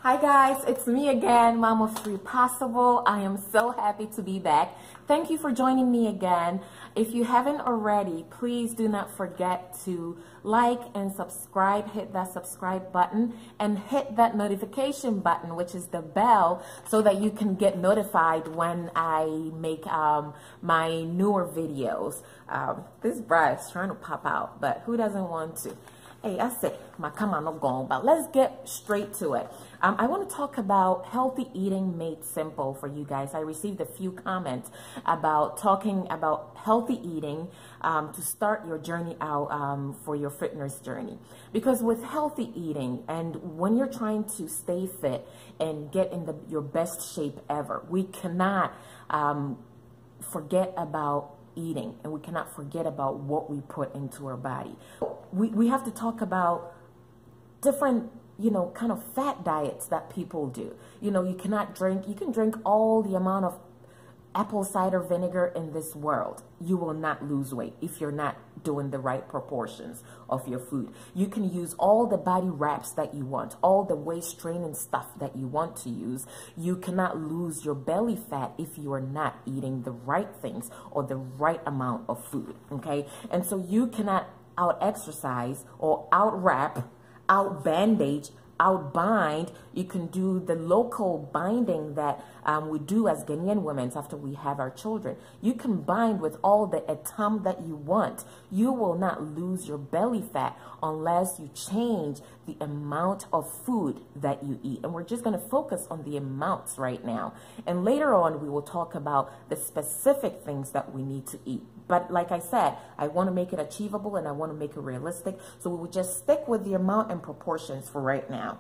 Hi guys, it's me again, Momofthreepossible. I am so happy to be back. Thank you for joining me again. If you haven't already, please do not forget to like and subscribe. Hit that subscribe button and hit that notification button, which is the bell, so that you can get notified when I make my newer videos. This bra is trying to pop out, but who doesn't want to? Hey, I say, my come on, not gone, but let's get straight to it. I want to talk about healthy eating made simple for you guys. I received a few comments about talking about healthy eating to start your journey out for your fitness journey. Because with healthy eating, and when you're trying to stay fit and get in your best shape ever, we cannot forget about eating, and we cannot forget about what we put into our body. We have to talk about different, kind of fat diets that people do. You can drink all the amount of apple cider vinegar in this world. You will not lose weight if you're not doing the right proportions of your food. You can use all the body wraps that you want, all the waist training stuff that you want to use. You cannot lose your belly fat if you are not eating the right things or the right amount of food, okay? And so you cannot out-exercise or out-wrap, out-bandage, out-bind. You can do the local binding that we do as Ghanaian women after we have our children. You can bind with all the etam that you want. You will not lose your belly fat unless you change the amount of food that you eat. And we're just going to focus on the amounts right now. And later on, we will talk about the specific things that we need to eat. But like I said, I want to make it achievable and I want to make it realistic. So we will just stick with the amount and proportions for right now.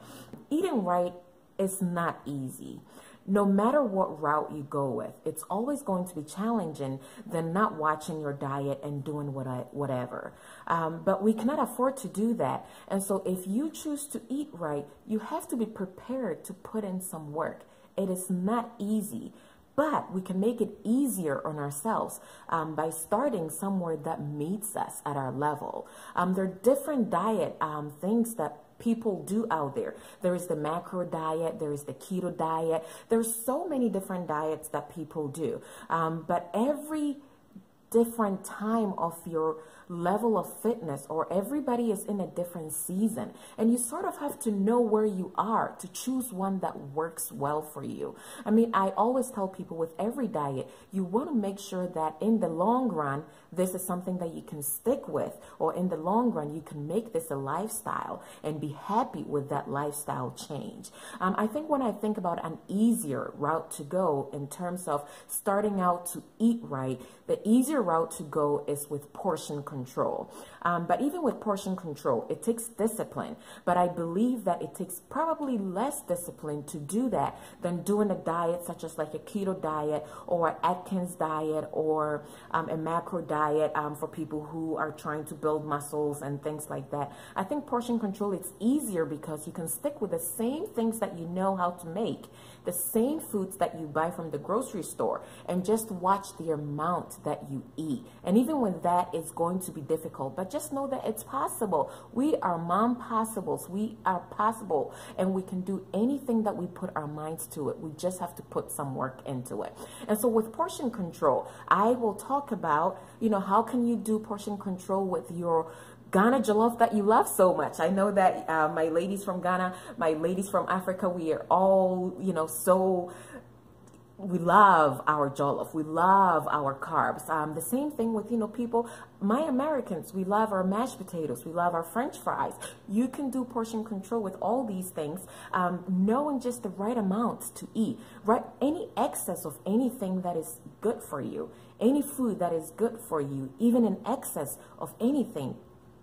Eating right is not easy. No matter what route you go with, it's always going to be challenging than not watching your diet and doing whatever. But we cannot afford to do that. And so if you choose to eat right, you have to be prepared to put in some work. It is not easy. But we can make it easier on ourselves by starting somewhere that meets us at our level. There are different diet things that people do out there. There is the macro diet, there is the keto diet. There's so many different diets that people do. But every different time of your level of fitness, or everybody is in a different season, and you sort of have to know where you are to choose one that works well for you. I mean, I always tell people with every diet, you want to make sure that in the long run, this is something that you can stick with, or in the long run, you can make this a lifestyle and be happy with that lifestyle change. I think when I think about an easier route to go in terms of starting out to eat right, the easier route to go is with portion control. But even with portion control, it takes discipline. But I believe that it takes probably less discipline to do that than doing a diet such as like a keto diet or an Atkins diet or a macro diet for people who are trying to build muscles and things like that. I think portion control, it's easier because you can stick with the same things that you know how to make, the same foods that you buy from the grocery store, and just watch the amount that you eat. And even when that is going to be difficult, but just know that it's possible. We are mom-possibles. We are possible, and we can do anything that we put our minds to it. We just have to put some work into it. And so with portion control, I will talk about, how can you do portion control with your Ghana jollof that you love so much. I know that my ladies from Ghana, my ladies from Africa, we are all, we love our jollof. We love our carbs. The same thing with, people, my Americans, we love our mashed potatoes. We love our French fries. You can do portion control with all these things, knowing just the right amount to eat, right? Any excess of anything that is good for you, any food that is good for you, even an excess of anything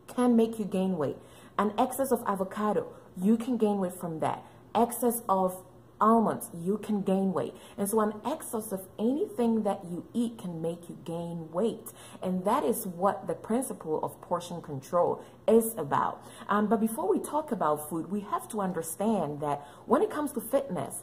can make you gain weight. An excess of avocado, you can gain weight from that. Excess of almonds, you can gain weight. And so an excess of anything that you eat can make you gain weight. And that is what the principle of portion control is about. But before we talk about food, we have to understand that when it comes to fitness,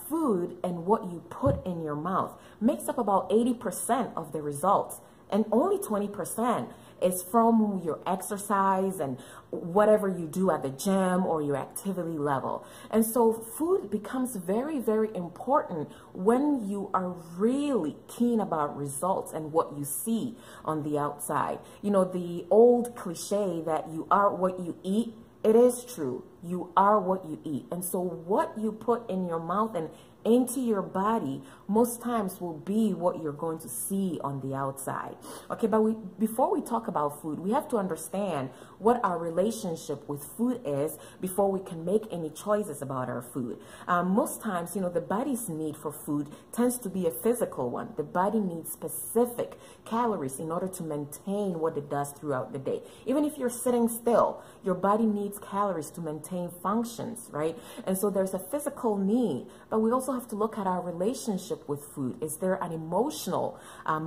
food and what you put in your mouth makes up about 80% of the results. And only 20% is from your exercise and whatever you do at the gym or your activity level. And so food becomes very, very important when you are really keen about results and what you see on the outside. You know, the old cliche that you are what you eat, it is true. You are what you eat. And so what you put in your mouth and into your body most times will be what you're going to see on the outside. Okay, but before we talk about food, we have to understand what our relationship with food is before we can make any choices about our food. Most times, you know, the body's need for food tends to be a physical one. The body needs specific calories in order to maintain what it does throughout the day. Even if you're sitting still, your body needs calories to maintain functions, right? And so there's a physical need, but we also have to look at our relationship with food. Is there an emotional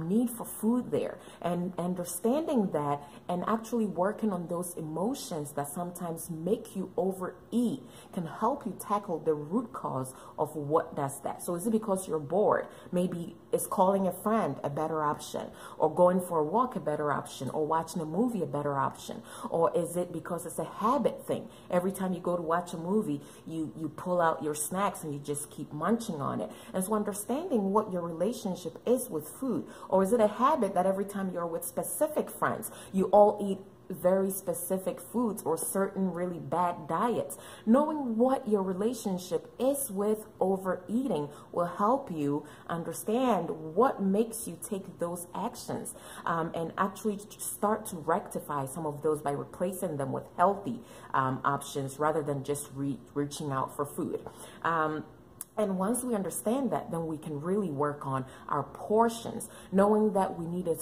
need for food there? And understanding that and actually working on those emotions that sometimes make you overeat can help you tackle the root cause of what does that. So is it because you're bored? Maybe is calling a friend a better option, or going for a walk a better option, or watching a movie a better option? Or is it because it's a habit thing? Every time you go to watch a movie, you pull out your snacks and you just keep munching on it. And so understanding what your relationship is with food. Or is it a habit that every time you're with specific friends, you all eat very specific foods or certain really bad diets? Knowing what your relationship is with overeating will help you understand what makes you take those actions, and actually start to rectify some of those by replacing them with healthy options rather than just reaching out for food. And once we understand that, then we can really work on our portions, knowing that we need a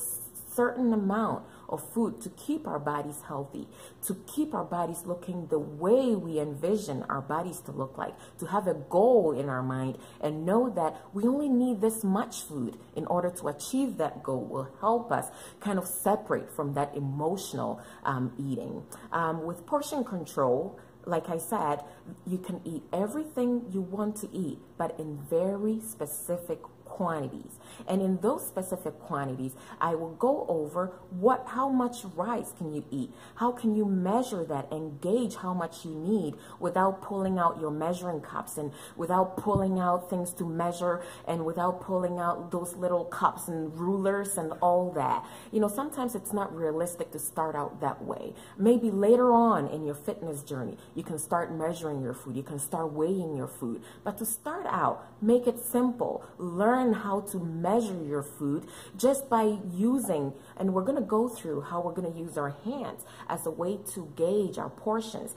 certain amount of food to keep our bodies healthy, to keep our bodies looking the way we envision our bodies to look like, to have a goal in our mind and know that we only need this much food in order to achieve that goal will help us kind of separate from that emotional eating. With portion control, like I said, you can eat everything you want to eat, but in very specific quantities. And in those specific quantities, I will go over how much rice can you eat? How can you measure that and gauge how much you need without pulling out your measuring cups and without pulling out things to measure and without pulling out those little cups and rulers and all that. You know, sometimes it's not realistic to start out that way. Maybe later on in your fitness journey, you can start measuring your food. You can start weighing your food. But to start out, make it simple. Learn how to measure your food just by using, and we're going to go through how we're going to use our hands as a way to gauge our portions,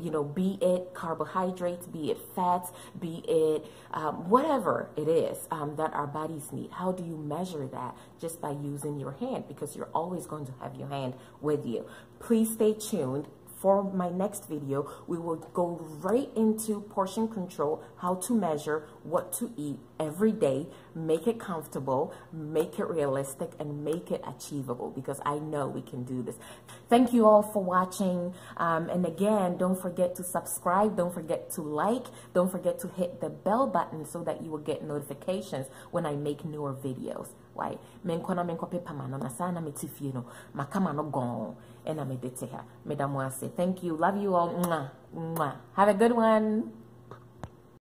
you know, be it carbohydrates, be it fats, be it whatever it is that our bodies need. How do you measure that? Just by using your hand, because you're always going to have your hand with you. Please stay tuned. For my next video, we will go right into portion control, how to measure what to eat every day, make it comfortable, make it realistic, and make it achievable, because I know we can do this. Thank you all for watching. And again, don't forget to subscribe, don't forget to like, don't forget to hit the bell button so that you will get notifications when I make newer videos. Why? Thank you. Love you all. Mwah, mwah. Have a good one.